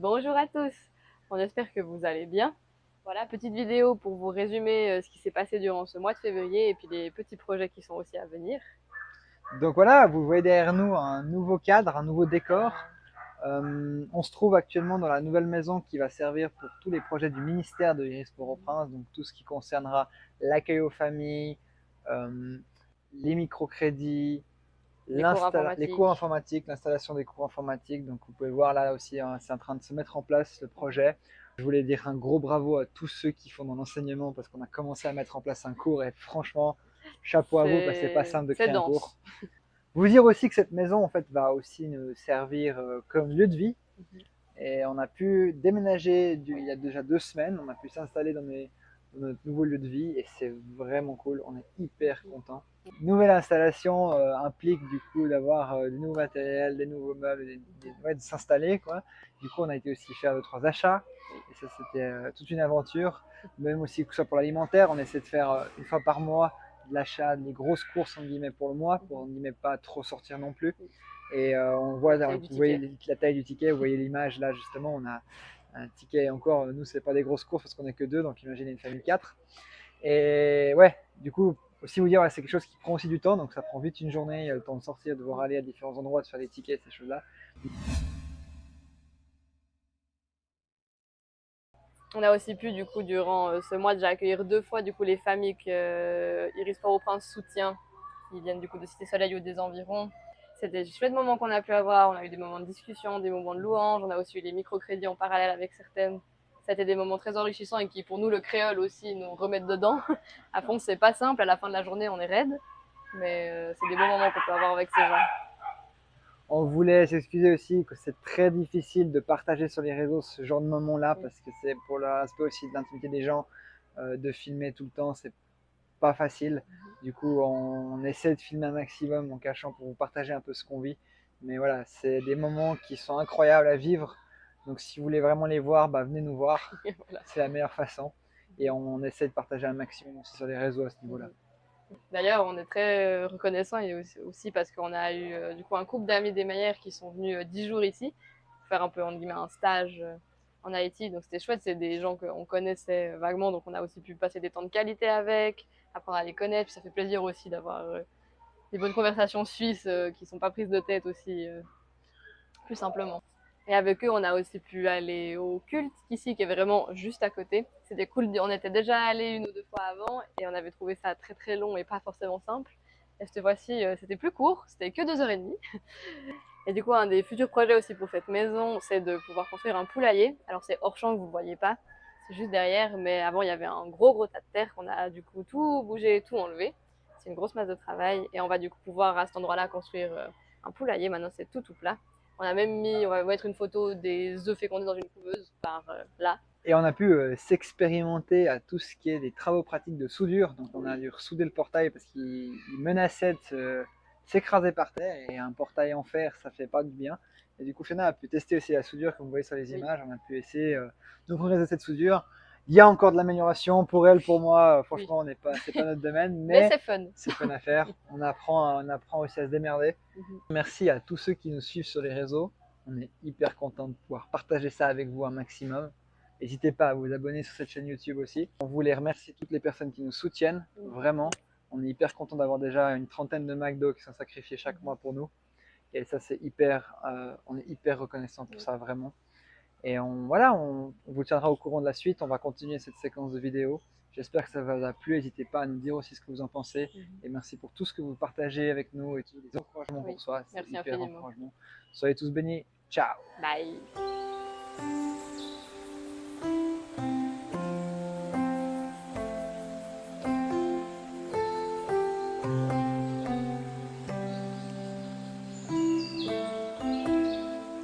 Bonjour à tous, on espère que vous allez bien. Voilà, petite vidéo pour vous résumer ce qui s'est passé durant ce mois de février et puis les petits projets qui sont aussi à venir. Donc voilà, vous voyez derrière nous un nouveau cadre, un nouveau décor. On se trouve actuellement dans la nouvelle maison qui va servir pour tous les projets du ministère de l'Iris Port-au-Prince, donc tout ce qui concernera l'accueil aux familles, euh, les microcrédits, les cours informatiques, l'installation des cours informatiques. Donc vous pouvez voir là aussi, hein, c'est en train de se mettre en place le projet. Je voulais dire un gros bravo à tous ceux qui font dans l'enseignement parce qu'on a commencé à mettre en place un cours et franchement, chapeau à vous parce que c'est pas simple de créer un cours. Vous dire aussi que cette maison en fait va aussi nous servir comme lieu de vie. Et on a pu déménager il y a déjà 2 semaines, on a pu s'installer dans notre nouveau lieu de vie et c'est vraiment cool, on est hyper content. Nouvelle installation implique du coup d'avoir du nouveau matériel, des nouveaux meubles, ouais, de s'installer quoi. Du coup on a été aussi faire 2-3 achats et ça c'était toute une aventure. Même aussi que ce soit pour l'alimentaire, on essaie de faire une fois par mois de l'achat, des grosses courses en guillemets pour le mois, pour en guillemets pas trop sortir non plus. Et on voit, vous voyez la taille du ticket, vous voyez l'image là justement, on a un ticket encore, nous c'est pas des grosses courses parce qu'on est que 2, donc imaginez une famille de 4. Et ouais, du coup, aussi vous dire, ouais, c'est quelque chose qui prend aussi du temps, donc ça prend vite une journée, il y a le temps de sortir, de devoir aller à différents endroits, de faire des tickets, ces choses-là. On a aussi pu du coup durant ce mois déjà accueillir 2 fois du coup les familles que Iris Port-au-Prince soutient, qui viennent du coup de Cité Soleil ou des environs. C'était des chouettes moments qu'on a pu avoir, on a eu des moments de discussion, des moments de louange, on a aussi eu les microcrédits en parallèle avec certaines. C'était des moments très enrichissants et qui pour nous le créole aussi nous remettent dedans. À fond c'est pas simple, à la fin de la journée on est raide, mais c'est des bons moments qu'on peut avoir avec ces gens. On voulait s'excuser aussi que c'est très difficile de partager sur les réseaux ce genre de moments-là, parce que c'est pour l'aspect aussi de l'intimité des gens, de filmer tout le temps, c'est pas facile. Du coup, on essaie de filmer un maximum en cachant pour vous partager un peu ce qu'on vit. Mais voilà, c'est des moments qui sont incroyables à vivre. Donc si vous voulez vraiment les voir, bah, venez nous voir. Voilà. C'est la meilleure façon. Et on essaie de partager un maximum aussi sur les réseaux à ce niveau-là. D'ailleurs, on est très reconnaissant et aussi parce qu'on a eu du coup un couple d'amis des Maillères qui sont venus 10 jours ici pour faire un peu entre guillemets un stage en Haïti. Donc c'était chouette, c'est des gens qu'on connaissait vaguement, donc on a aussi pu passer des temps de qualité avec, apprendre à les connaître. Puis ça fait plaisir aussi d'avoir des bonnes conversations suisses qui sont pas prises de tête aussi, plus simplement. Et avec eux, on a aussi pu aller au culte ici, qui est vraiment juste à côté. C'était cool, on était déjà allé 1 ou 2 fois avant et on avait trouvé ça très très long et pas forcément simple. Et cette fois-ci, c'était plus court, c'était que 2 h 30. Et du coup, un des futurs projets aussi pour cette maison, c'est de pouvoir construire un poulailler. Alors c'est hors champ que vous ne voyez pas, c'est juste derrière, mais avant il y avait un gros tas de terre qu'on a du coup tout bougé, tout enlevé. C'est une grosse masse de travail et on va du coup pouvoir à cet endroit-là construire un poulailler. Maintenant c'est tout plat. On a même on va mettre une photo des œufs fécondés dans une couveuse par là. Et on a pu s'expérimenter à tout ce qui est des travaux pratiques de soudure. Donc on a dû ressouder le portail parce qu'il menaçait de s'écraser par terre. Et un portail en fer, ça fait pas du bien. Et du coup, Fiona a pu tester aussi la soudure, comme vous voyez sur les images. On a pu essayer de progresser cette soudure. Il y a encore de l'amélioration pour elle, pour moi. Franchement, c'est pas notre domaine, mais c'est fun. C'est fun à faire. On apprend aussi à se démerder. Merci à tous ceux qui nous suivent sur les réseaux. On est hyper content de pouvoir partager ça avec vous un maximum. N'hésitez pas à vous abonner sur cette chaîne YouTube aussi. On voulait remercier toutes les personnes qui nous soutiennent, vraiment. On est hyper content d'avoir déjà une trentaine de McDo qui sont sacrifiés chaque mois pour nous. Et ça, c'est on est hyper reconnaissant pour ça, vraiment. Et voilà, on vous tiendra au courant de la suite. On va continuer cette séquence de vidéos. J'espère que ça vous a plu. N'hésitez pas à nous dire aussi ce que vous en pensez. Et merci pour tout ce que vous partagez avec nous et tous les encouragements qu'on reçoit. C'est hyper encouragement. Soyez tous bénis. Ciao. Bye.